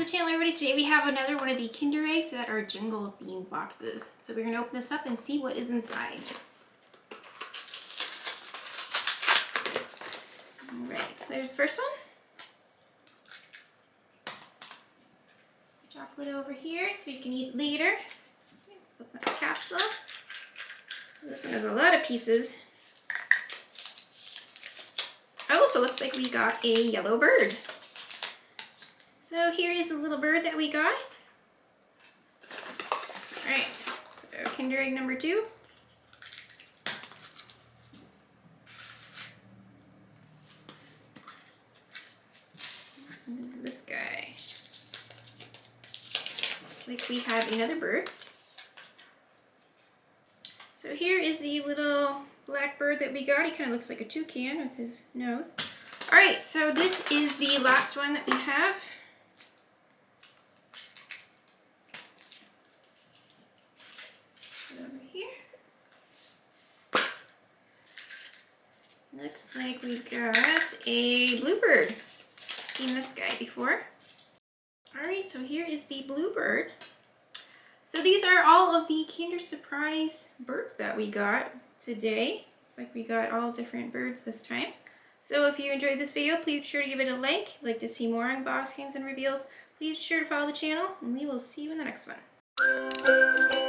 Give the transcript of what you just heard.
channel, everybody. Today we have another one of the Kinder Eggs that are jungle themed boxes. So we're going to open this up and see what is inside. Alright, so there's the first one. Chocolate over here so you can eat later. Open up the capsule. This one has a lot of pieces. Oh, so it looks like we got a yellow bird. So here is the little bird that we got. Alright, so Kinder Egg number 2. This is this guy. Looks like we have another bird. So here is the little black bird that we got. He kind of looks like a toucan with his nose. Alright, so this is the last one that we have. Over here. Looks like we got a bluebird. I've seen this guy before. Alright, so here is the bluebird. So these are all of the Kinder Surprise birds that we got today. It's like we got all different birds this time. So if you enjoyed this video, please be sure to give it a like. If you'd like to see more unboxings and reveals, please be sure to follow the channel, and we will see you in the next one.